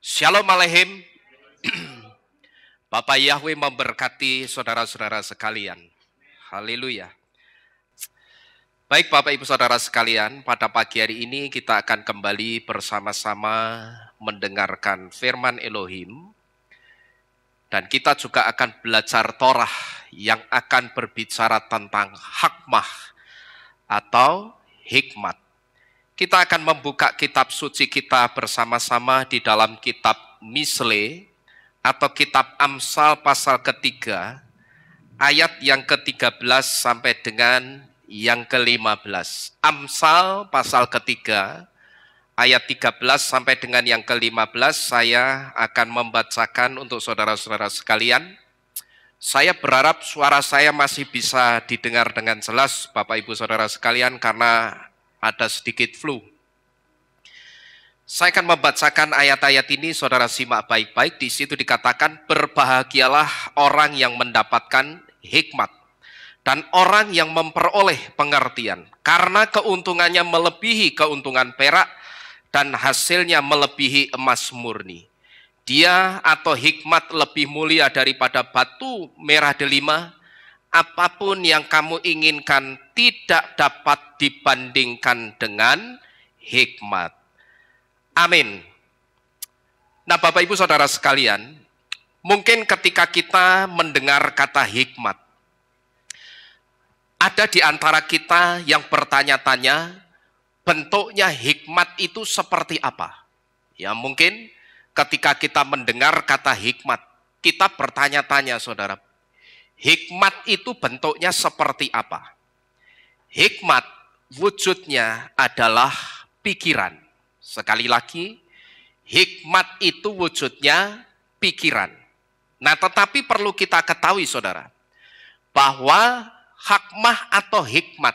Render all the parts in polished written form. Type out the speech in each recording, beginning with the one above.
Shalom Aleichem. Bapak Yahweh memberkati saudara-saudara sekalian. Haleluya. Baik Bapak Ibu Saudara sekalian, pada pagi hari ini kita akan kembali bersama-sama mendengarkan firman Elohim. Dan kita juga akan belajar Torah yang akan berbicara tentang hakmah atau hikmat. Kita akan membuka kitab suci kita bersama-sama di dalam kitab Misle atau kitab Amsal pasal ketiga, ayat yang ke-13 sampai dengan yang ke-15. Amsal pasal ketiga, ayat 13 sampai dengan yang ke-15, saya akan membacakan untuk saudara-saudara sekalian. Saya berharap suara saya masih bisa didengar dengan jelas, Bapak Ibu Saudara sekalian, karena ada sedikit flu. Saya akan membacakan ayat-ayat ini, saudara simak baik-baik. Di situ dikatakan, berbahagialah orang yang mendapatkan hikmat dan orang yang memperoleh pengertian, karena keuntungannya melebihi keuntungan perak dan hasilnya melebihi emas murni. Dia atau hikmat lebih mulia daripada batu merah delima. Apapun yang kamu inginkan tidak dapat dibandingkan dengan hikmat. Amin. Nah, Bapak Ibu Saudara sekalian, mungkin ketika kita mendengar kata hikmat, ada di antara kita yang bertanya-tanya, bentuknya hikmat itu seperti apa? Ya, mungkin ketika kita mendengar kata hikmat, kita bertanya-tanya, saudara, hikmat itu bentuknya seperti apa? Hikmat wujudnya adalah pikiran. Sekali lagi, hikmat itu wujudnya pikiran. Nah, tetapi perlu kita ketahui, saudara, bahwa hakmah atau hikmat,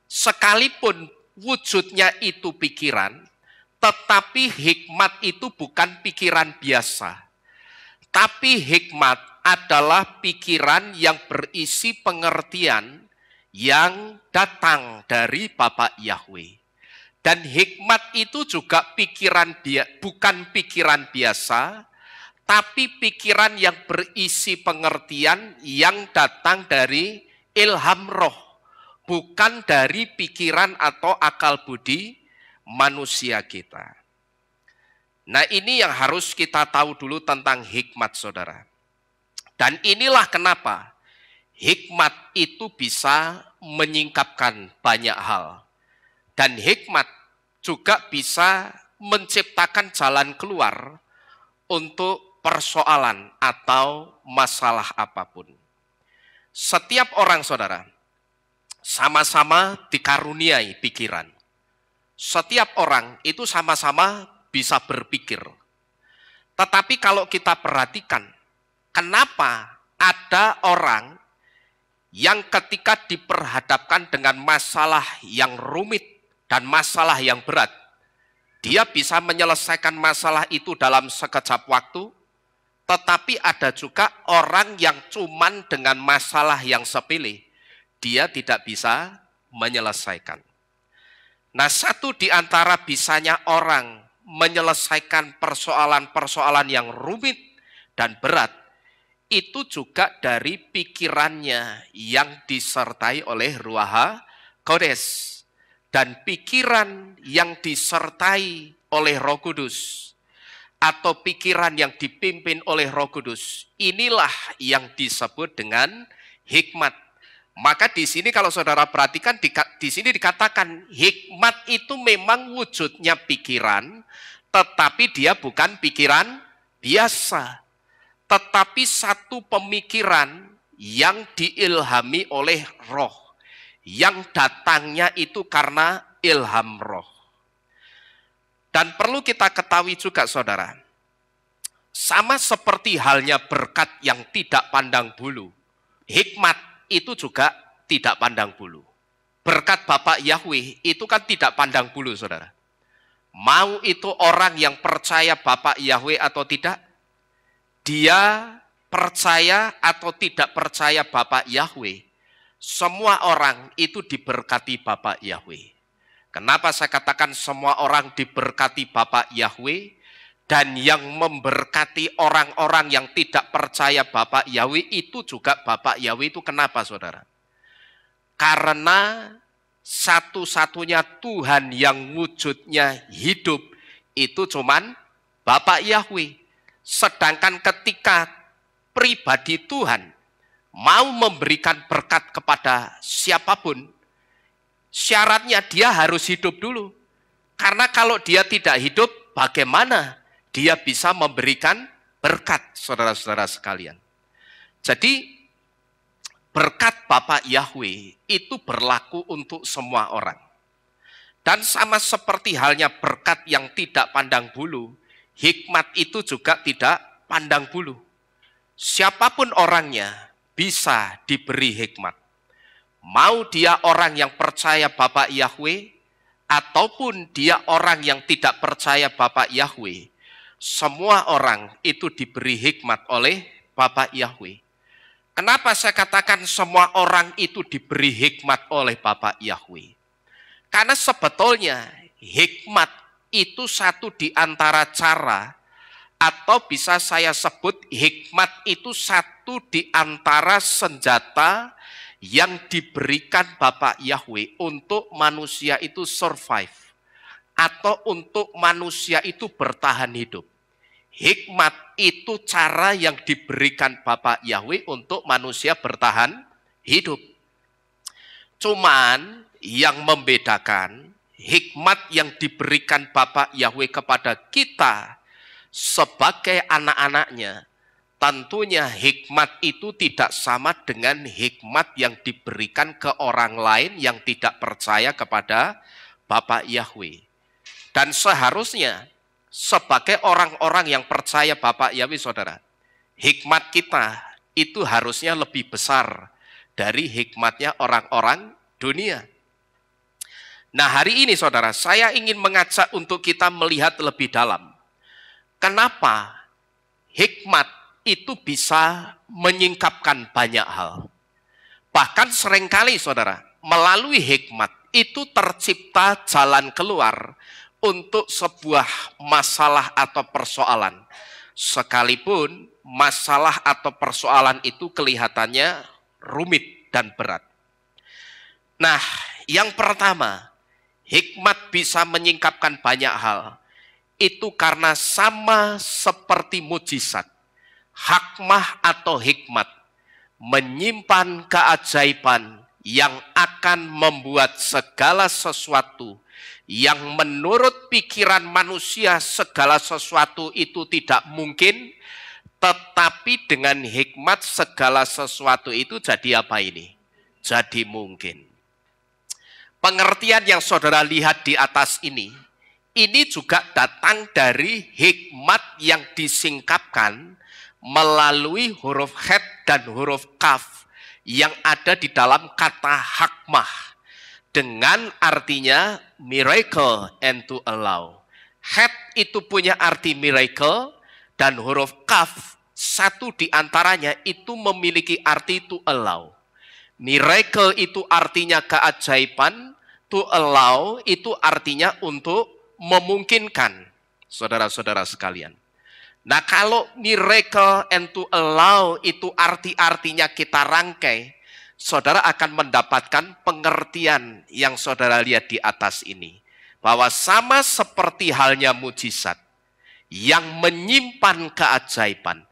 sekalipun wujudnya itu pikiran, tetapi hikmat itu bukan pikiran biasa. Tapi hikmat adalah pikiran yang berisi pengertian yang datang dari Bapa Yahweh. Dan hikmat itu juga bukan pikiran biasa, tapi pikiran yang berisi pengertian yang datang dari ilham roh, bukan dari pikiran atau akal budi manusia kita. Nah, ini yang harus kita tahu dulu tentang hikmat, saudara. Dan inilah kenapa hikmat itu bisa menyingkapkan banyak hal. Dan hikmat juga bisa menciptakan jalan keluar untuk persoalan atau masalah apapun. Setiap orang, saudara, sama-sama dikaruniai pikiran. Setiap orang itu sama-sama bisa berpikir. Tetapi kalau kita perhatikan, kenapa ada orang yang ketika diperhadapkan dengan masalah yang rumit dan masalah yang berat, dia bisa menyelesaikan masalah itu dalam sekejap waktu, tetapi ada juga orang yang cuman dengan masalah yang sepele, dia tidak bisa menyelesaikan. Nah, satu di antara bisanya orang menyelesaikan persoalan-persoalan yang rumit dan berat, itu juga dari pikirannya yang disertai oleh Ruach Kodes. Dan pikiran yang disertai oleh Roh Kudus, atau pikiran yang dipimpin oleh Roh Kudus, inilah yang disebut dengan hikmat. Maka di sini kalau saudara perhatikan, di sini dikatakan hikmat itu memang wujudnya pikiran, tetapi dia bukan pikiran biasa. Tetapi satu pemikiran yang diilhami oleh roh, yang datangnya itu karena ilham roh. Dan perlu kita ketahui juga, saudara, sama seperti halnya berkat yang tidak pandang bulu, hikmat itu juga tidak pandang bulu. Berkat Bapak Yahweh itu kan tidak pandang bulu, saudara. Mau itu orang yang percaya Bapak Yahweh atau tidak, dia percaya atau tidak percaya Bapak Yahweh, semua orang itu diberkati Bapak Yahweh. Kenapa saya katakan semua orang diberkati Bapak Yahweh? Dan yang memberkati orang-orang yang tidak percaya Bapak Yahweh itu juga Bapak Yahweh itu kenapa saudara? Karena satu-satunya Tuhan yang wujudnya hidup itu cuman Bapak Yahweh. Sedangkan ketika pribadi Tuhan mau memberikan berkat kepada siapapun, syaratnya dia harus hidup dulu. Karena kalau dia tidak hidup, bagaimana dia bisa memberikan berkat, saudara-saudara sekalian. Jadi, berkat Bapak Yahweh itu berlaku untuk semua orang. Dan sama seperti halnya berkat yang tidak pandang bulu, hikmat itu juga tidak pandang bulu. Siapapun orangnya bisa diberi hikmat. Mau dia orang yang percaya Bapak Yahweh, ataupun dia orang yang tidak percaya Bapak Yahweh, semua orang itu diberi hikmat oleh Bapak Yahweh. Kenapa saya katakan semua orang itu diberi hikmat oleh Bapak Yahweh? Karena sebetulnya hikmat itu satu di antara cara, atau bisa saya sebut hikmat itu satu di antara senjata yang diberikan Bapak Yahweh untuk manusia itu survive, atau untuk manusia itu bertahan hidup. Hikmat itu cara yang diberikan Bapak Yahweh untuk manusia bertahan hidup. Cuman yang membedakan hikmat yang diberikan Bapak Yahweh kepada kita sebagai anak-anaknya, tentunya hikmat itu tidak sama dengan hikmat yang diberikan ke orang lain yang tidak percaya kepada Bapak Yahweh. Dan seharusnya sebagai orang-orang yang percaya Bapak Yahweh, saudara, hikmat kita itu harusnya lebih besar dari hikmatnya orang-orang dunia. Nah, hari ini saudara, saya ingin mengajak untuk kita melihat lebih dalam. Kenapa hikmat itu bisa menyingkapkan banyak hal. Bahkan seringkali saudara, melalui hikmat itu tercipta jalan keluar untuk sebuah masalah atau persoalan. Sekalipun masalah atau persoalan itu kelihatannya rumit dan berat. Nah, yang pertama, hikmat bisa menyingkapkan banyak hal. Itu karena sama seperti mujizat. Hikmah atau hikmat menyimpan keajaiban yang akan membuat segala sesuatu yang menurut pikiran manusia segala sesuatu itu tidak mungkin, tetapi dengan hikmat segala sesuatu itu jadi apa ini? Jadi mungkin. Pengertian yang saudara lihat di atas ini juga datang dari hikmat yang disingkapkan melalui huruf het dan huruf kaf yang ada di dalam kata hikmah. Dengan artinya miracle and to allow. Het itu punya arti miracle, dan huruf kaf satu di antaranya itu memiliki arti to allow. Miracle itu artinya keajaiban, to allow itu artinya untuk memungkinkan, saudara-saudara sekalian. Nah, kalau miracle and to allow itu arti-artinya kita rangkai, saudara akan mendapatkan pengertian yang saudara lihat di atas ini. Bahwa sama seperti halnya mujizat yang menyimpan keajaiban,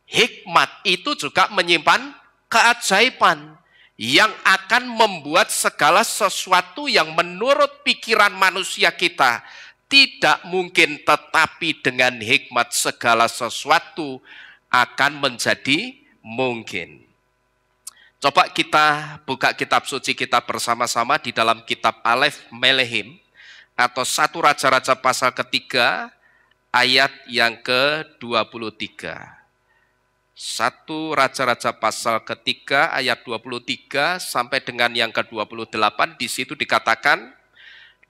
hikmat itu juga menyimpan keajaiban yang akan membuat segala sesuatu yang menurut pikiran manusia kita tidak mungkin, tetapi dengan hikmat segala sesuatu akan menjadi mungkin. Coba kita buka kitab suci kita bersama-sama di dalam kitab Alef Melehim atau 1 Raja-Raja pasal ketiga ayat yang ke-23. 1 Raja-Raja pasal ketiga ayat 23 sampai dengan yang ke-28, di situ dikatakan,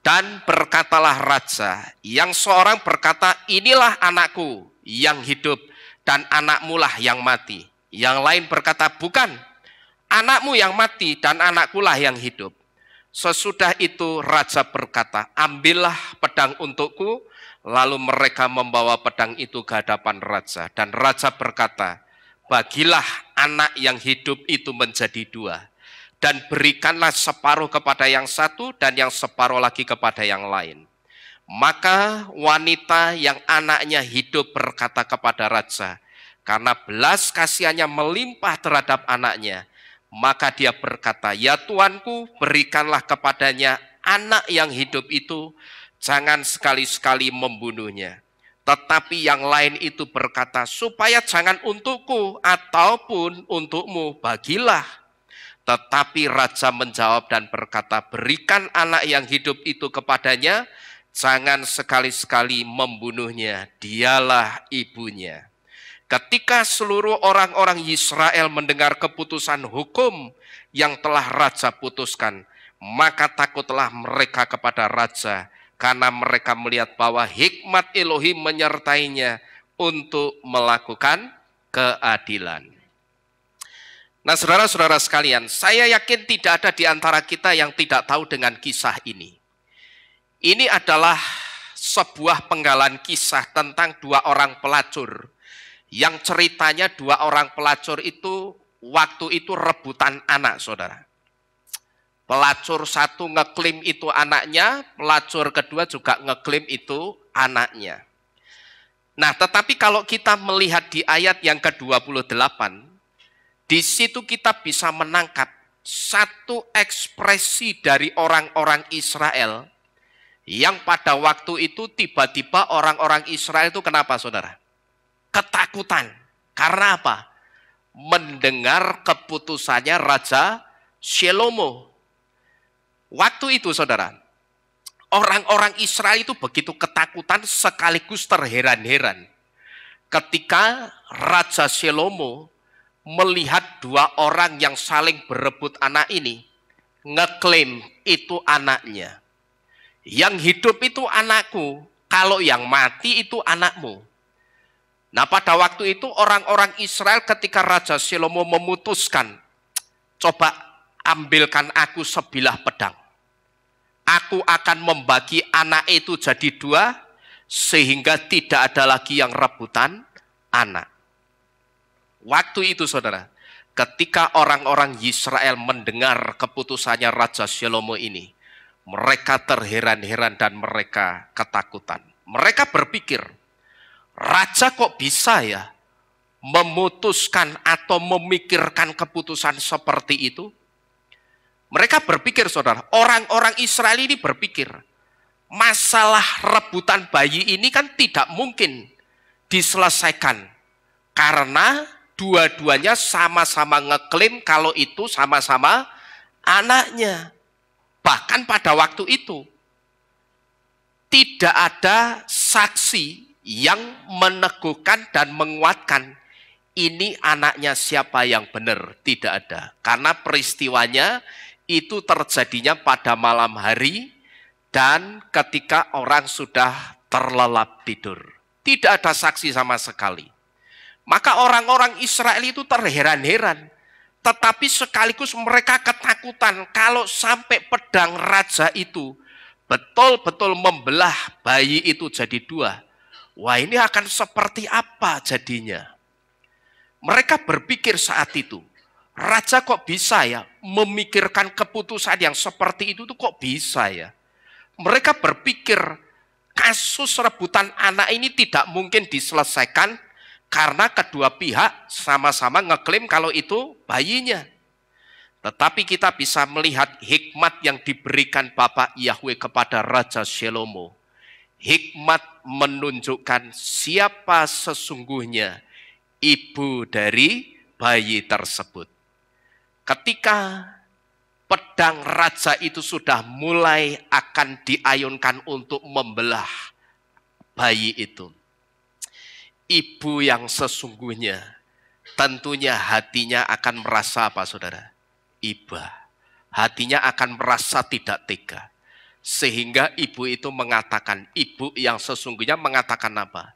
dan berkatalah raja, yang seorang berkata, inilah anakku yang hidup dan anakmu lah yang mati. Yang lain berkata, bukan, anakmu yang mati dan anakku lah yang hidup. Sesudah itu raja berkata, ambillah pedang untukku, Lalu mereka membawa pedang itu ke hadapan raja. Dan raja berkata, bagilah anak yang hidup itu menjadi dua. Dan berikanlah separuh kepada yang satu dan yang separuh lagi kepada yang lain. Maka wanita yang anaknya hidup berkata kepada raja, karena belas kasihannya melimpah terhadap anaknya, maka dia berkata, ya tuanku, berikanlah kepadanya anak yang hidup itu, jangan sekali-sekali membunuhnya. Tetapi yang lain itu berkata, supaya jangan untukku ataupun untukmu, bagilah. Tetapi raja menjawab dan berkata, berikan anak yang hidup itu kepadanya, jangan sekali-sekali membunuhnya, dialah ibunya. Ketika seluruh orang-orang Israel mendengar keputusan hukum yang telah raja putuskan, maka takutlah mereka kepada raja, karena mereka melihat bahwa hikmat Elohim menyertainya untuk melakukan keadilan. Nah, saudara-saudara sekalian, saya yakin tidak ada di antara kita yang tidak tahu dengan kisah ini. Ini adalah sebuah penggalan kisah tentang dua orang pelacur, yang ceritanya dua orang pelacur itu waktu itu rebutan anak, saudara. Pelacur satu ngeklaim itu anaknya, pelacur kedua juga ngeklaim itu anaknya. Nah, tetapi kalau kita melihat di ayat yang ke-28, di situ kita bisa menangkap satu ekspresi dari orang-orang Israel yang pada waktu itu tiba-tiba orang-orang Israel itu kenapa, saudara? Ketakutan. Karena apa? Mendengar keputusannya Raja Shelomo. Waktu itu, saudara, orang-orang Israel itu begitu ketakutan sekaligus terheran-heran ketika Raja Shelomo melihat dua orang yang saling berebut anak ini, ngeklaim itu anaknya. Yang hidup itu anakku, kalau yang mati itu anakmu. Nah, pada waktu itu orang-orang Israel ketika Raja Shelomo memutuskan, coba ambilkan aku sebilah pedang. Aku akan membagi anak itu jadi dua, sehingga tidak ada lagi yang rebutan anak. Waktu itu, saudara, ketika orang-orang Israel mendengar keputusannya Raja Shelomo ini, mereka terheran-heran dan mereka ketakutan. Mereka berpikir, raja kok bisa ya memutuskan atau memikirkan keputusan seperti itu? Mereka berpikir, saudara, orang-orang Israel ini berpikir, masalah rebutan bayi ini kan tidak mungkin diselesaikan. Karena dua-duanya sama-sama ngeklaim kalau itu sama-sama anaknya. Bahkan pada waktu itu, tidak ada saksi yang meneguhkan dan menguatkan ini anaknya siapa yang benar. Tidak ada. Karena peristiwanya itu terjadinya pada malam hari dan ketika orang sudah terlelap tidur. Tidak ada saksi sama sekali. Maka orang-orang Israel itu terheran-heran. Tetapi sekaligus mereka ketakutan kalau sampai pedang raja itu betul-betul membelah bayi itu jadi dua. Wah, ini akan seperti apa jadinya? Mereka berpikir saat itu, raja kok bisa ya memikirkan keputusan yang seperti itu tuh kok bisa ya? Mereka berpikir kasus rebutan anak ini tidak mungkin diselesaikan karena kedua pihak sama-sama ngeklaim kalau itu bayinya. Tetapi kita bisa melihat hikmat yang diberikan Bapak Yahweh kepada Raja Shelomo. Hikmat menunjukkan siapa sesungguhnya ibu dari bayi tersebut. Ketika pedang raja itu sudah mulai akan diayunkan untuk membelah bayi itu, ibu yang sesungguhnya tentunya hatinya akan merasa apa, saudara? Iba. Hatinya akan merasa tidak tega. Sehingga ibu itu mengatakan, ibu yang sesungguhnya mengatakan apa?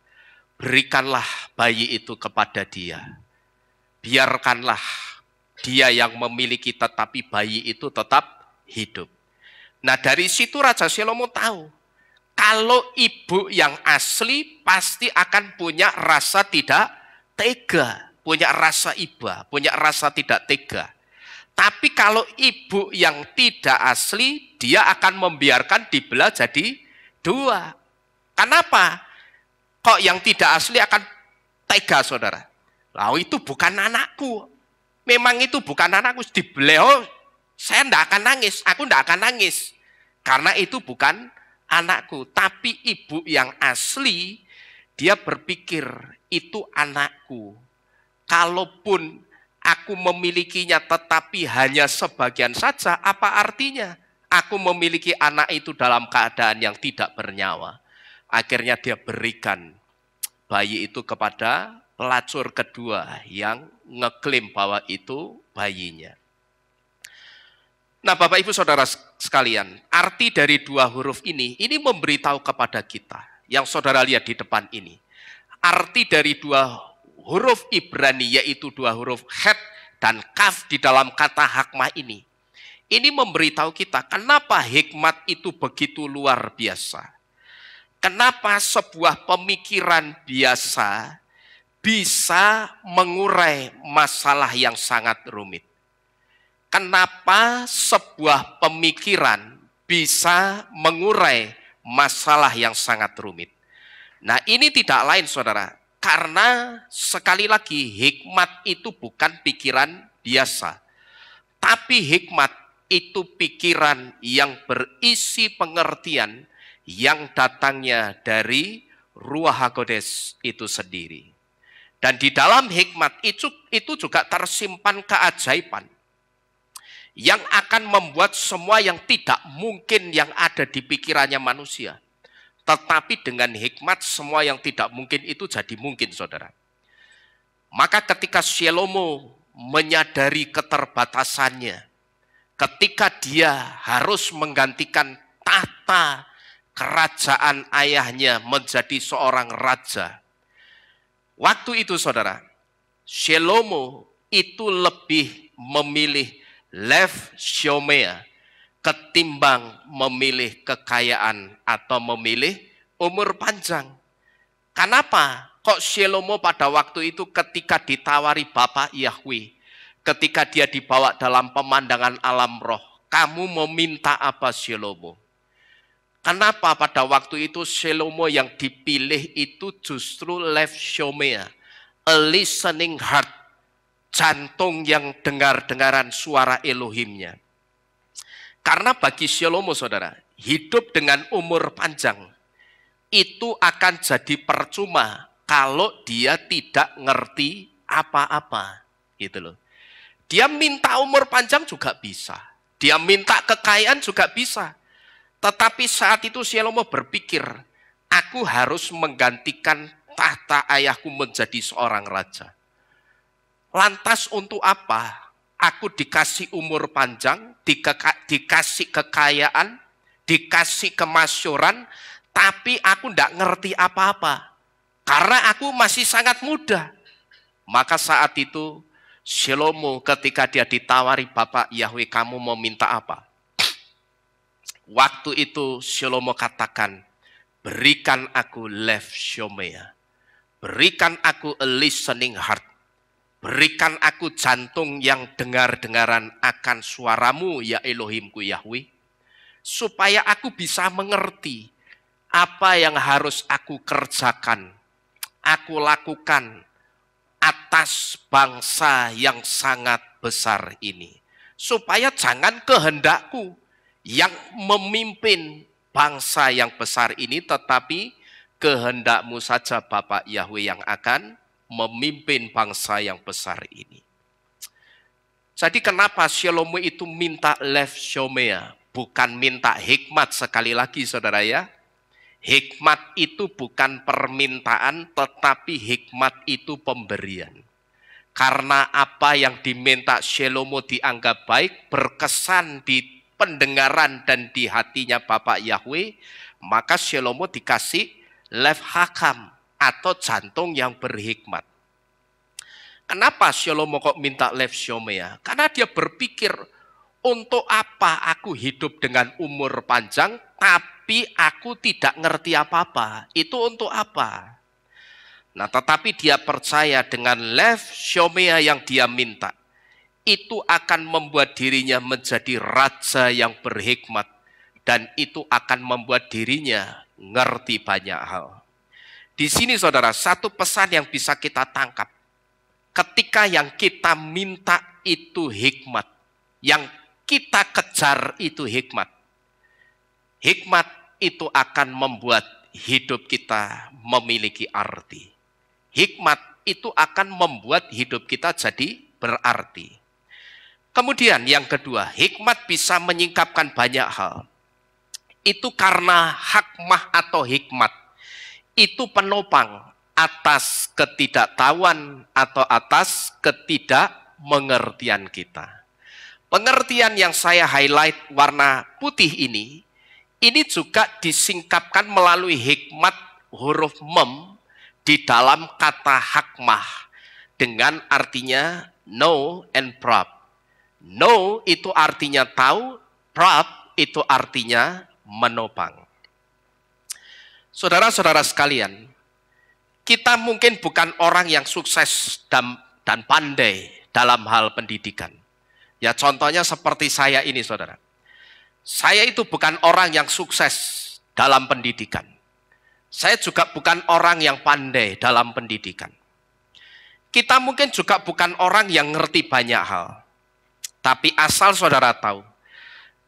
Berikanlah bayi itu kepada dia. Biarkanlah dia yang memiliki, tetapi bayi itu tetap hidup. Nah, dari situ Raja Shelomo tahu Kalau ibu yang asli pasti akan punya rasa tidak tega, punya rasa iba, punya rasa tidak tega. Tapi kalau ibu yang tidak asli, dia akan membiarkan dibelah jadi dua. Kenapa? Kok yang tidak asli akan tega, saudara? Lalu itu bukan anakku. Memang itu bukan anakku. Dibelah, saya tidak akan nangis. Aku tidak akan nangis. Karena itu bukan anakku. Tapi ibu yang asli, dia berpikir, itu anakku. Kalaupun aku memilikinya tetapi hanya sebagian saja, apa artinya? Aku memiliki anak itu dalam keadaan yang tidak bernyawa. Akhirnya dia berikan bayi itu kepada pelacur kedua yang ngeklaim bahwa itu bayinya. Nah, Bapak Ibu Saudara sekalian, arti dari dua huruf ini memberitahu kepada kita, yang saudara lihat di depan ini. Arti dari dua huruf Ibrani, yaitu dua huruf het dan kaf di dalam kata hakmah ini memberitahu kita kenapa hikmat itu begitu luar biasa. Kenapa sebuah pemikiran biasa bisa mengurai masalah yang sangat rumit. Kenapa sebuah pemikiran bisa mengurai masalah yang sangat rumit. Nah, ini tidak lain, saudara, karena sekali lagi hikmat itu bukan pikiran biasa. Tapi hikmat itu pikiran yang berisi pengertian yang datangnya dari Ruach HaKodes itu sendiri. Dan di dalam hikmat itu juga tersimpan keajaiban yang akan membuat semua yang tidak mungkin yang ada di pikirannya manusia. Tetapi dengan hikmat semua yang tidak mungkin itu jadi mungkin, saudara. Maka ketika Shlomo menyadari keterbatasannya, ketika dia harus menggantikan tahta kerajaan ayahnya menjadi seorang raja. Waktu itu, saudara, Shlomo itu lebih memilih lev shomea ketimbang memilih kekayaan atau memilih umur panjang. Kenapa? Kok Shlomo pada waktu itu ketika ditawari Bapa Yahweh, ketika dia dibawa dalam pemandangan alam roh, kamu mau minta apa, Shlomo? Kenapa pada waktu itu Shlomo yang dipilih itu justru lev shomea, a listening heart, jantung yang dengar-dengaran suara Elohimnya. Karena bagi Shlomo, saudara, hidup dengan umur panjang itu akan jadi percuma kalau dia tidak ngerti apa-apa, gitu loh. Dia minta umur panjang juga bisa, dia minta kekayaan juga bisa. Tetapi saat itu Shlomo berpikir, aku harus menggantikan tahta ayahku menjadi seorang raja. Lantas untuk apa? Aku dikasih umur panjang, dikasih kekayaan, dikasih kemasyuran, tapi aku tidak ngerti apa-apa. Karena aku masih sangat muda. Maka saat itu Shlomo ketika dia ditawari Bapak Yahweh, kamu mau minta apa? Waktu itu Shlomo katakan, berikan aku lev shomea, berikan aku a listening heart, berikan aku jantung yang dengar-dengaran akan suaramu ya Elohimku Yahweh, supaya aku bisa mengerti apa yang harus aku kerjakan, aku lakukan atas bangsa yang sangat besar ini. Supaya jangan kehendakku yang memimpin bangsa yang besar ini, tetapi kehendakmu saja Bapak Yahweh yang akan memimpin bangsa yang besar ini. Jadi kenapa Shlomo itu minta lev shomea, bukan minta hikmat? Sekali lagi saudara ya, hikmat itu bukan permintaan, tetapi hikmat itu pemberian. Karena apa yang diminta Shlomo dianggap baik, berkesan di pendengaran dan di hatinya Bapak Yahweh, maka Shlomo dikasih lev hakam atau jantung yang berhikmat. Kenapa Shlomo kok minta lev shomea? Karena dia berpikir, untuk apa aku hidup dengan umur panjang tapi tapi aku tidak ngerti apa-apa. Itu untuk apa? Nah, tetapi dia percaya dengan lev shomea yang dia minta, itu akan membuat dirinya menjadi raja yang berhikmat, dan itu akan membuat dirinya ngerti banyak hal. Di sini saudara, satu pesan yang bisa kita tangkap. Ketika yang kita minta itu hikmat, yang kita kejar itu hikmat. Hikmat itu akan membuat hidup kita memiliki arti. Hikmat itu akan membuat hidup kita jadi berarti. Kemudian yang kedua, hikmat bisa menyingkapkan banyak hal. Itu karena hakmah atau hikmat itu penopang atas ketidaktahuan atau atas ketidakmengertian kita. Pengertian yang saya highlight warna putih ini juga disingkapkan melalui hikmat huruf mem di dalam kata hakmah dengan artinya know and prob. Know itu artinya tahu, prob itu artinya menopang. Saudara-saudara sekalian, kita mungkin bukan orang yang sukses dan pandai dalam hal pendidikan. Ya contohnya seperti saya ini saudara. Saya itu bukan orang yang sukses dalam pendidikan. Saya juga bukan orang yang pandai dalam pendidikan. Kita mungkin juga bukan orang yang ngerti banyak hal. Tapi asal saudara tahu,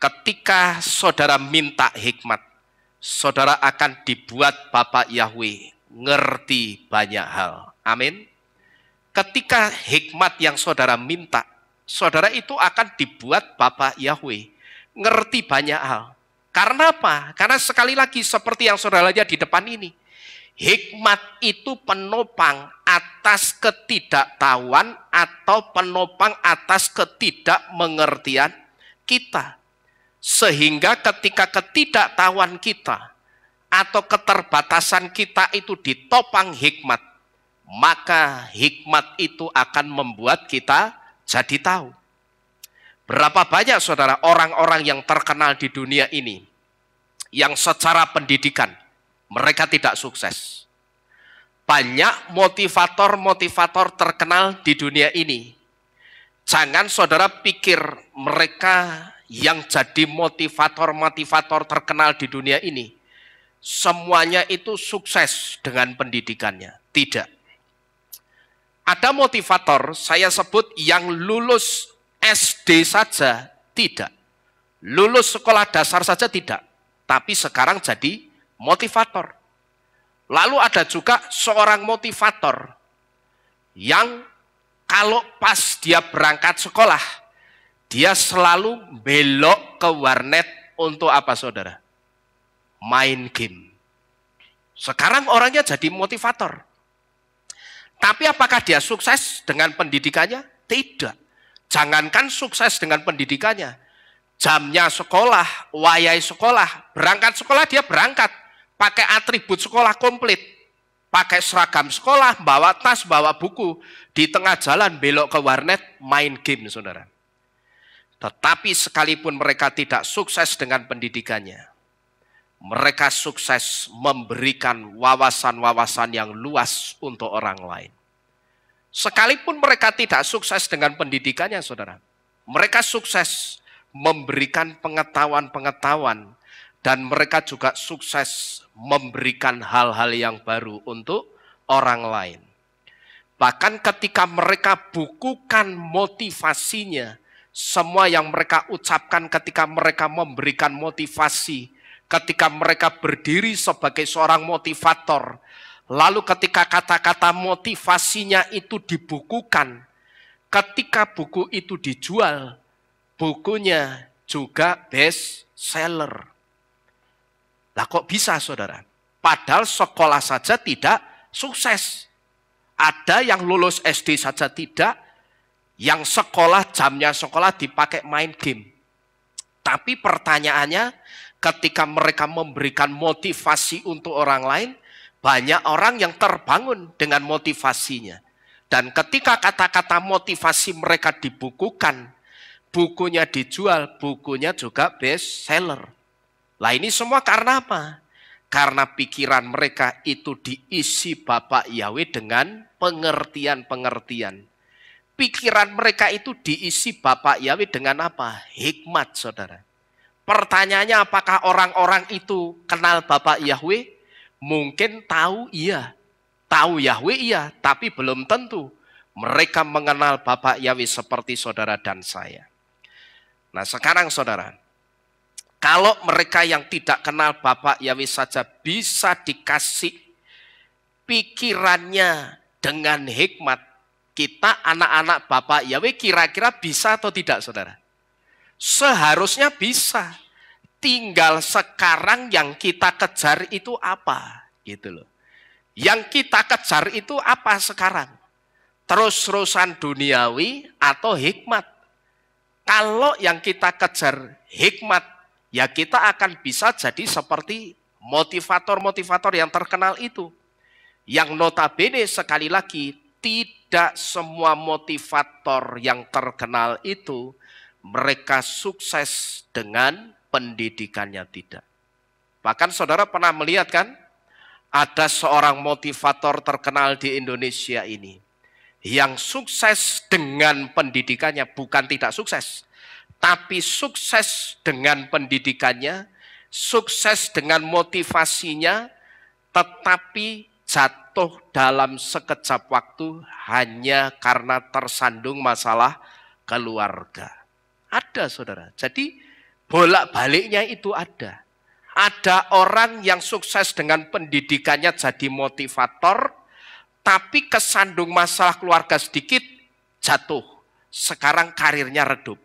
ketika saudara minta hikmat, saudara akan dibuat Bapak Yahweh ngerti banyak hal. Amin. Ketika hikmat yang saudara minta, saudara itu akan dibuat Bapak Yahweh ngerti banyak hal. Karena apa? Karena sekali lagi seperti yang saudara lihat di depan ini, hikmat itu penopang atas ketidaktahuan atau penopang atas ketidakmengertian kita. Sehingga ketika ketidaktahuan kita atau keterbatasan kita itu ditopang hikmat, maka hikmat itu akan membuat kita jadi tahu. Berapa banyak saudara orang-orang yang terkenal di dunia ini yang secara pendidikan mereka tidak sukses. Banyak motivator-motivator terkenal di dunia ini. Jangan saudara pikir mereka yang jadi motivator-motivator terkenal di dunia ini semuanya itu sukses dengan pendidikannya. Tidak. Ada motivator, saya sebut yang lulus SD saja tidak. Lulus sekolah dasar saja tidak. Tapi sekarang jadi motivator. Lalu ada juga seorang motivator yang kalau pas dia berangkat sekolah, dia selalu belok ke warnet untuk apa saudara? Main game. Sekarang orangnya jadi motivator. Tapi apakah dia sukses dengan pendidikannya? Tidak. Jangankan sukses dengan pendidikannya. Jamnya sekolah, wayai sekolah, berangkat sekolah dia berangkat. Pakai atribut sekolah komplit. Pakai seragam sekolah, bawa tas, bawa buku. Di tengah jalan belok ke warnet, main game saudara. Tetapi sekalipun mereka tidak sukses dengan pendidikannya, mereka sukses memberikan wawasan-wawasan yang luas untuk orang lain. Sekalipun mereka tidak sukses dengan pendidikannya, saudara, mereka sukses memberikan pengetahuan-pengetahuan dan mereka juga sukses memberikan hal-hal yang baru untuk orang lain. Bahkan ketika mereka bukukan motivasinya, semua yang mereka ucapkan ketika mereka memberikan motivasi, ketika mereka berdiri sebagai seorang motivator, lalu ketika kata-kata motivasinya itu dibukukan, ketika buku itu dijual, bukunya juga best seller. Lah kok bisa saudara? Padahal sekolah saja tidak sukses. Ada yang lulus SD saja tidak, yang sekolah jamnya sekolah dipakai main game. Tapi pertanyaannya, ketika mereka memberikan motivasi untuk orang lain, banyak orang yang terbangun dengan motivasinya. Dan ketika kata-kata motivasi mereka dibukukan, bukunya dijual, bukunya juga best seller. Lah ini semua karena apa? Karena pikiran mereka itu diisi Bapa Yahweh dengan pengertian-pengertian. Pikiran mereka itu diisi Bapa Yahweh dengan apa? Hikmat, saudara. Pertanyaannya, apakah orang-orang itu kenal Bapa Yahweh? Mungkin tahu iya. Tahu Yahweh iya, tapi belum tentu mereka mengenal Bapa Yahweh seperti saudara dan saya. Nah sekarang saudara, kalau mereka yang tidak kenal Bapa Yahweh saja bisa dikasih pikirannya dengan hikmat, kita anak-anak Bapa Yahweh kira-kira bisa atau tidak saudara? Seharusnya bisa. Tinggal sekarang yang kita kejar itu apa? Gitu loh. Yang kita kejar itu apa sekarang? Terus-terusan duniawi atau hikmat? Kalau yang kita kejar hikmat, ya kita akan bisa jadi seperti motivator-motivator yang terkenal itu. Yang notabene sekali lagi, tidak semua motivator yang terkenal itu, mereka sukses dengan pendidikannya tidak. Bahkan saudara pernah melihat kan? Ada seorang motivator terkenal di Indonesia ini yang sukses dengan pendidikannya, bukan tidak sukses, tapi sukses dengan pendidikannya, sukses dengan motivasinya, tetapi jatuh dalam sekejap waktu hanya karena tersandung masalah keluarga. Ada saudara, jadi bolak-baliknya itu ada. Ada orang yang sukses dengan pendidikannya jadi motivator, tapi kesandung masalah keluarga sedikit, jatuh. Sekarang karirnya redup.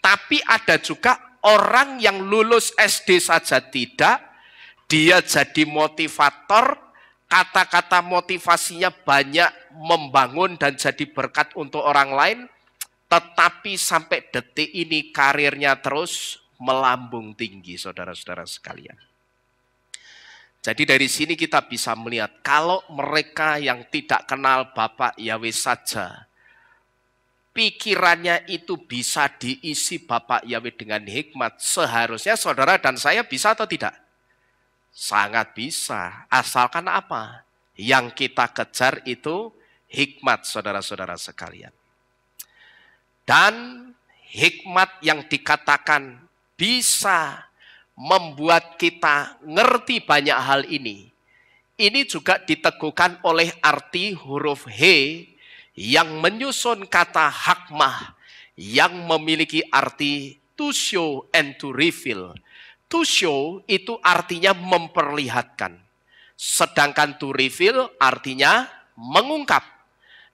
Tapi ada juga orang yang lulus SD saja tidak, dia jadi motivator, kata-kata motivasinya banyak membangun dan jadi berkat untuk orang lain, tetapi sampai detik ini karirnya terus melambung tinggi, saudara-saudara sekalian. Jadi dari sini kita bisa melihat, kalau mereka yang tidak kenal Bapa Yahweh saja, pikirannya itu bisa diisi Bapa Yahweh dengan hikmat, seharusnya saudara dan saya bisa atau tidak? Sangat bisa, asalkan apa? Yang kita kejar itu hikmat, saudara-saudara sekalian. Dan hikmat yang dikatakan bisa membuat kita ngerti banyak hal ini. Ini juga diteguhkan oleh arti huruf H yang menyusun kata hakmah yang memiliki arti to show and to reveal. To show itu artinya memperlihatkan. Sedangkan to reveal artinya mengungkap.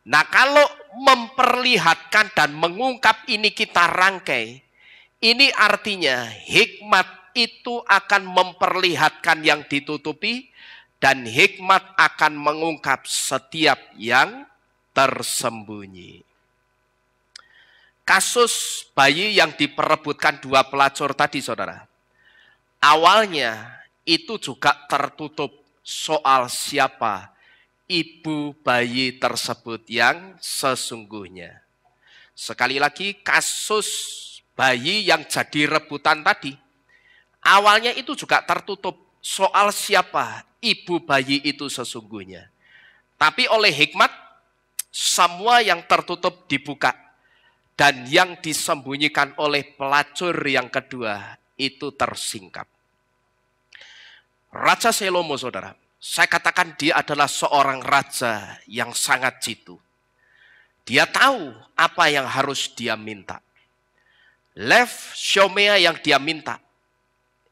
Nah kalau memperlihatkan dan mengungkap ini kita rangkai. Ini artinya hikmat itu akan memperlihatkan yang ditutupi dan hikmat akan mengungkap setiap yang tersembunyi. Kasus bayi yang diperebutkan dua pelacur tadi saudara. Awalnya itu juga tertutup soal siapa ibu bayi tersebut yang sesungguhnya. Sekali lagi kasus bayi yang jadi rebutan tadi, awalnya itu juga tertutup soal siapa ibu bayi itu sesungguhnya. Tapi oleh hikmat, semua yang tertutup dibuka. Dan yang disembunyikan oleh pelacur yang kedua, itu tersingkap. Raja Salomo saudara, saya katakan dia adalah seorang raja yang sangat jitu. Dia tahu apa yang harus dia minta. Lev Shomea yang dia minta,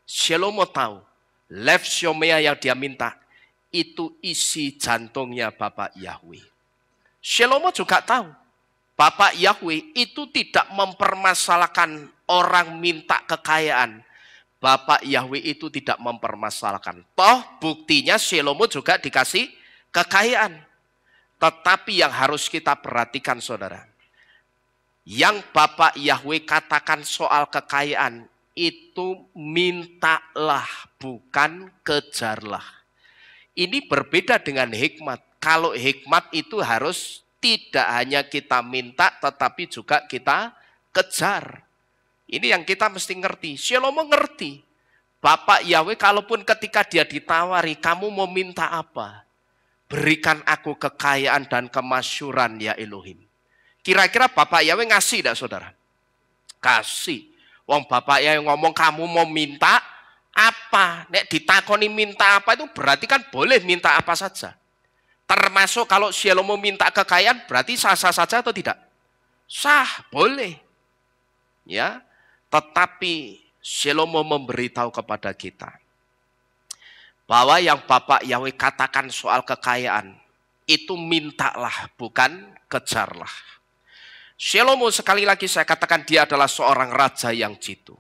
Salomo tahu, Lev Shomea yang dia minta, itu isi jantungnya Bapa Yahweh. Salomo juga tahu, Bapa Yahweh itu tidak mempermasalahkan orang minta kekayaan. Bapa Yahweh itu tidak mempermasalahkan. Toh buktinya Salomo juga dikasih kekayaan. Tetapi yang harus kita perhatikan saudara, yang Bapak Yahweh katakan soal kekayaan itu mintalah, bukan kejarlah. Ini berbeda dengan hikmat. Kalau hikmat itu harus tidak hanya kita minta tetapi juga kita kejar. Ini yang kita mesti ngerti. Salomo ngerti Bapak Yahweh kalaupun ketika dia ditawari, kamu mau minta apa? Berikan aku kekayaan dan kemasyuran ya Elohim. Kira-kira Bapak Yahweh ngasih tidak saudara? Kasih. Wong Bapak Yahweh ngomong kamu mau minta apa? Nek ditakoni minta apa itu berarti kan boleh minta apa saja. Termasuk kalau Shlomo minta kekayaan berarti sah-sah saja atau tidak? Sah, boleh. Ya. Tetapi Shlomo memberitahu kepada kita bahwa yang Bapak Yahweh katakan soal kekayaan itu mintalah, bukan kejarlah. Shlomo sekali lagi saya katakan dia adalah seorang raja yang jitu.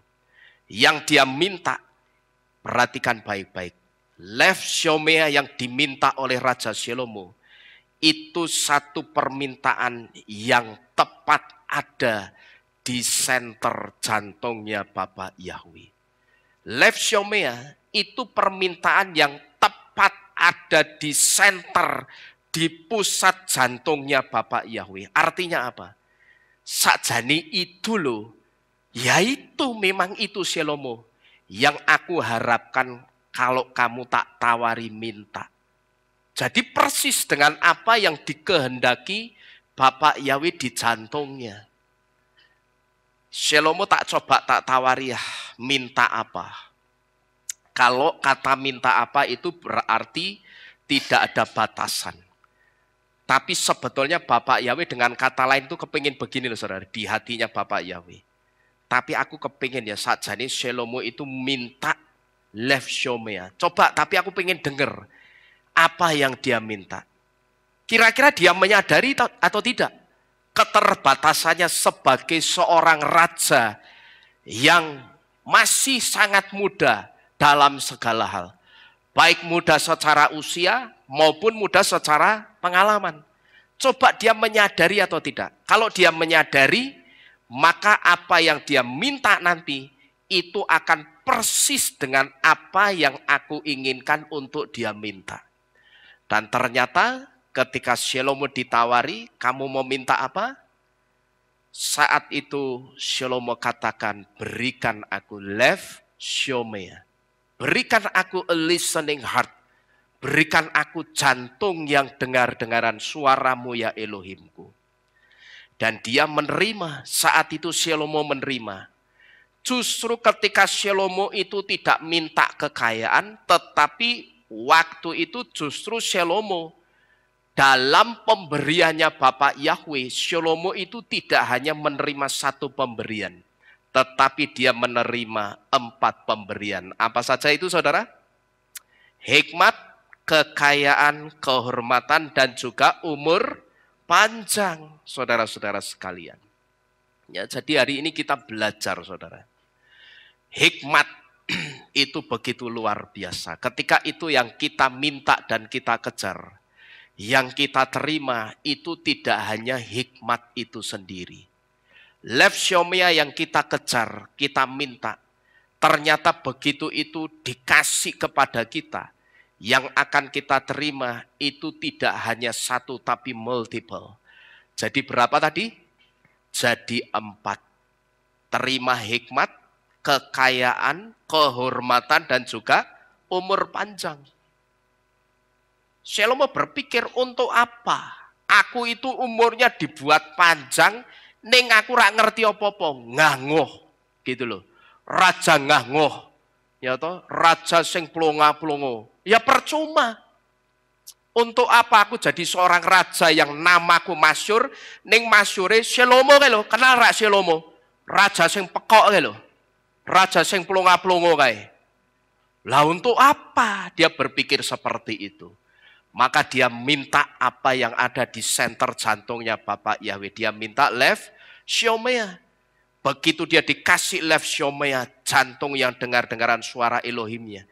Yang dia minta, perhatikan baik-baik. Lev Shomea yang diminta oleh Raja Shlomo itu satu permintaan yang tepat ada di senter jantungnya Bapak Yahweh. Lev Shomea itu permintaan yang tepat ada di senter, di pusat jantungnya Bapak Yahweh. Artinya apa? Sakjane itu loh, yaitu memang itu Shlomo yang aku harapkan kalau kamu tak tawari minta. Jadi persis dengan apa yang dikehendaki Bapak Yahweh di jantungnya. Shlomo tak coba tak tawari ya, minta apa. Kalau kata minta apa itu berarti tidak ada batasan. Tapi sebetulnya Bapak Yahweh dengan kata lain itu kepingin begini loh saudara, di hatinya Bapak Yahweh. Tapi aku kepingin ya sakjane Shlomo itu minta Lev Shomea. Coba tapi aku pengen dengar apa yang dia minta. Kira-kira dia menyadari atau tidak keterbatasannya sebagai seorang raja yang masih sangat muda dalam segala hal. Baik muda secara usia maupun muda secara pengalaman. Coba dia menyadari atau tidak. Kalau dia menyadari, maka apa yang dia minta nanti itu akan persis dengan apa yang aku inginkan untuk dia minta. Dan ternyata ketika Shlomo ditawari, kamu mau minta apa? Saat itu Shlomo katakan, berikan aku Lev Shomea. Berikan aku a listening heart. Berikan aku jantung yang dengar-dengaran suaramu ya Elohimku. Dan dia menerima, saat itu Shlomo menerima. Justru ketika Shlomo itu tidak minta kekayaan, tetapi waktu itu justru Shlomo dalam pemberiannya Bapak Yahweh, Shlomo itu tidak hanya menerima satu pemberian, tetapi dia menerima 4 pemberian. Apa saja itu saudara? Hikmat, kekayaan, kehormatan, dan juga umur panjang, saudara-saudara sekalian. Ya, jadi hari ini kita belajar saudara. Hikmat itu begitu luar biasa. Ketika itu yang kita minta dan kita kejar. Yang kita terima itu tidak hanya hikmat itu sendiri. Lev Shomea yang kita kejar, kita minta. Ternyata begitu itu dikasih kepada kita. Yang akan kita terima itu tidak hanya satu tapi multiple. Jadi berapa tadi? Jadi 4. Terima hikmat, kekayaan, kehormatan, dan juga umur panjang. Shlomo berpikir untuk apa? Aku itu umurnya dibuat panjang, ning aku rak ngerti apa-apa, ngangoh, gitu loh. Raja ngangoh, ya toh, raja sing plonga-plongo. Ya percuma. Untuk apa aku jadi seorang raja yang namaku masyhur, ning masyhure Shlomo kae lho, kenal rak Shlomo? Raja sing pekok kae lho. Raja sing plonga-plongo kae. Lah untuk apa dia berpikir seperti itu? Maka dia minta apa yang ada di senter jantungnya Bapak Yahweh. Dia minta Lev Shomea. Begitu dia dikasih Lev Shomea, jantung yang dengar-dengaran suara Elohimnya.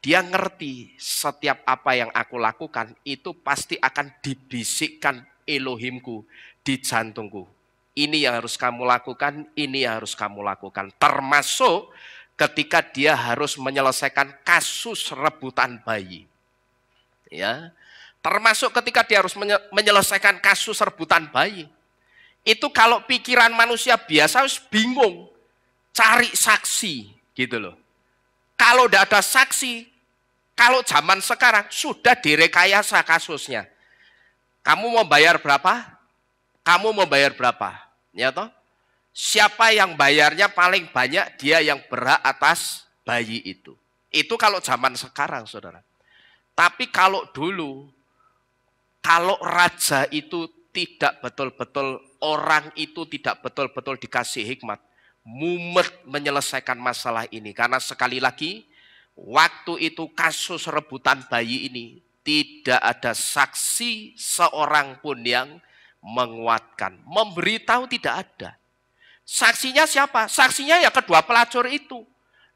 Dia ngerti setiap apa yang aku lakukan itu pasti akan dibisikkan Elohimku di jantungku. Ini yang harus kamu lakukan, ini yang harus kamu lakukan. Termasuk ketika dia harus menyelesaikan kasus rebutan bayi. Ya, termasuk ketika dia harus menyelesaikan kasus rebutan bayi. Itu kalau pikiran manusia biasa harus bingung, cari saksi gitu loh. Kalau tidak ada saksi, kalau zaman sekarang sudah direkayasa kasusnya. Kamu mau bayar berapa? Kamu mau bayar berapa? Ya toh? Siapa yang bayarnya paling banyak, dia yang berhak atas bayi itu. Itu kalau zaman sekarang, saudara. Tapi kalau dulu, kalau raja itu tidak betul-betul, orang itu tidak betul-betul dikasih hikmat, mumet menyelesaikan masalah ini. Karena sekali lagi, waktu itu kasus rebutan bayi ini, tidak ada saksi seorang pun yang menguatkan. Memberitahu tidak ada. Saksinya siapa? Saksinya ya kedua pelacur itu.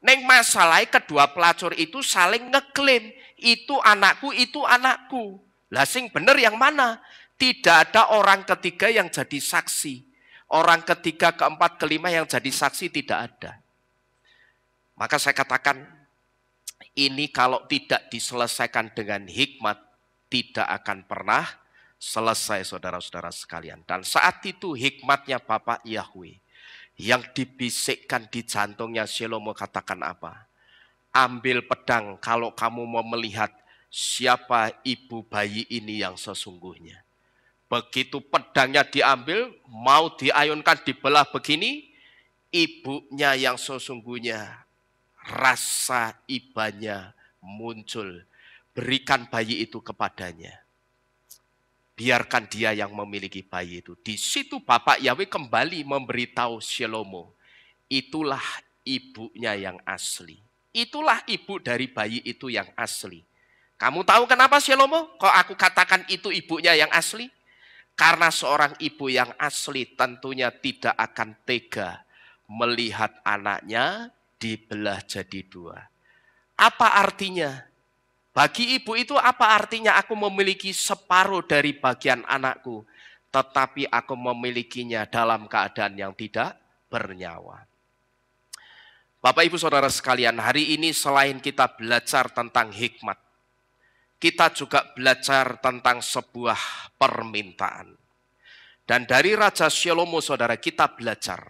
Neng masalah kedua pelacur itu saling ngeklaim, itu anakku. Lah sing bener yang mana? Tidak ada orang ketiga yang jadi saksi. Orang ketiga, keempat, kelima yang jadi saksi tidak ada. Maka saya katakan, ini kalau tidak diselesaikan dengan hikmat, tidak akan pernah selesai, saudara-saudara sekalian. Dan saat itu hikmatnya Bapak Yahweh yang dibisikkan di jantungnya Salomo katakan apa? Ambil pedang kalau kamu mau melihat siapa ibu bayi ini yang sesungguhnya. Begitu pedangnya diambil, mau diayunkan dibelah begini, ibunya yang sesungguhnya, rasa ibanya muncul. Berikan bayi itu kepadanya. Biarkan dia yang memiliki bayi itu. Di situ Bapak Yahweh kembali memberitahu Salomo, itulah ibunya yang asli. Itulah ibu dari bayi itu yang asli. Kamu tahu kenapa Salomo? Kok aku katakan itu ibunya yang asli? Karena seorang ibu yang asli tentunya tidak akan tega melihat anaknya dibelah jadi dua. Apa artinya? Bagi ibu itu apa artinya aku memiliki separuh dari bagian anakku, tetapi aku memilikinya dalam keadaan yang tidak bernyawa. Bapak Ibu Saudara sekalian, hari ini selain kita belajar tentang hikmat, kita juga belajar tentang sebuah permintaan. Dan dari Raja Salomo, saudara, kita belajar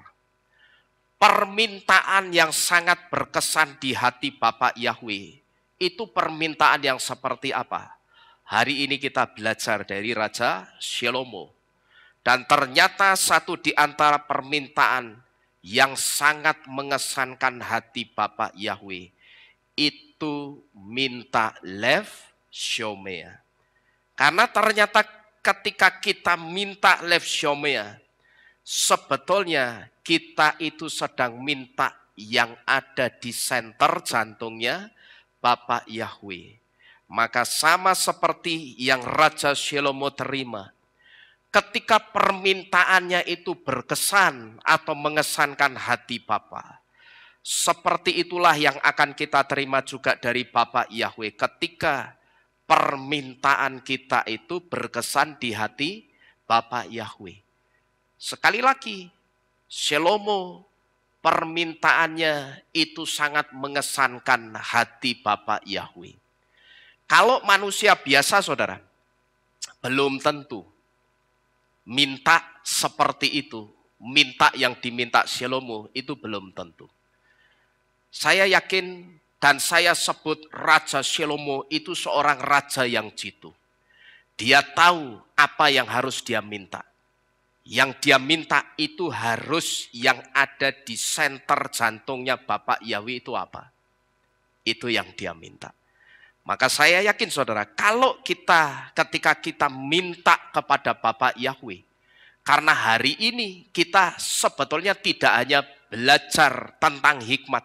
permintaan yang sangat berkesan di hati Bapak Yahweh. Itu permintaan yang seperti apa? Hari ini kita belajar dari Raja Salomo. Dan ternyata satu di antara permintaan yang sangat mengesankan hati Bapak Yahweh, itu minta lev shomea. Karena ternyata ketika kita minta lev shomea, sebetulnya kita itu sedang minta yang ada di senter jantungnya Bapak Yahweh. Maka sama seperti yang Raja Salomo terima, ketika permintaannya itu berkesan atau mengesankan hati Bapa, seperti itulah yang akan kita terima juga dari Bapak Yahweh ketika permintaan kita itu berkesan di hati Bapak Yahweh. Sekali lagi, Salomo permintaannya itu sangat mengesankan hati Bapak Yahweh. Kalau manusia biasa, saudara, belum tentu minta seperti itu. Minta yang diminta Salomo itu belum tentu. Saya yakin dan saya sebut Raja Salomo itu seorang raja yang jitu. Dia tahu apa yang harus dia minta. Yang dia minta itu harus yang ada di senter jantungnya Bapak Yahweh itu apa? Itu yang dia minta. Maka saya yakin saudara, kalau ketika kita minta kepada Bapak Yahweh, karena hari ini kita sebetulnya tidak hanya belajar tentang hikmat,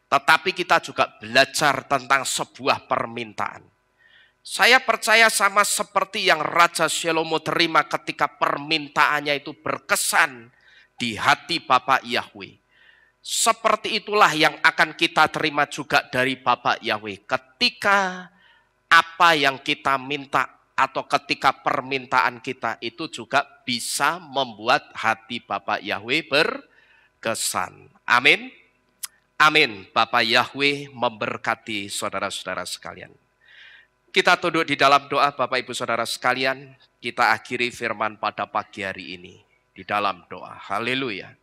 tetapi kita juga belajar tentang sebuah permintaan. Saya percaya sama seperti yang Raja Salomo terima ketika permintaannya itu berkesan di hati Bapak Yahweh. Seperti itulah yang akan kita terima juga dari Bapak Yahweh ketika apa yang kita minta atau ketika permintaan kita itu juga bisa membuat hati Bapak Yahweh berkesan. Amin. Amin. Bapak Yahweh memberkati saudara-saudara sekalian. Kita tunduk di dalam doa Bapak Ibu Saudara sekalian. Kita akhiri firman pada pagi hari ini di dalam doa. Haleluya.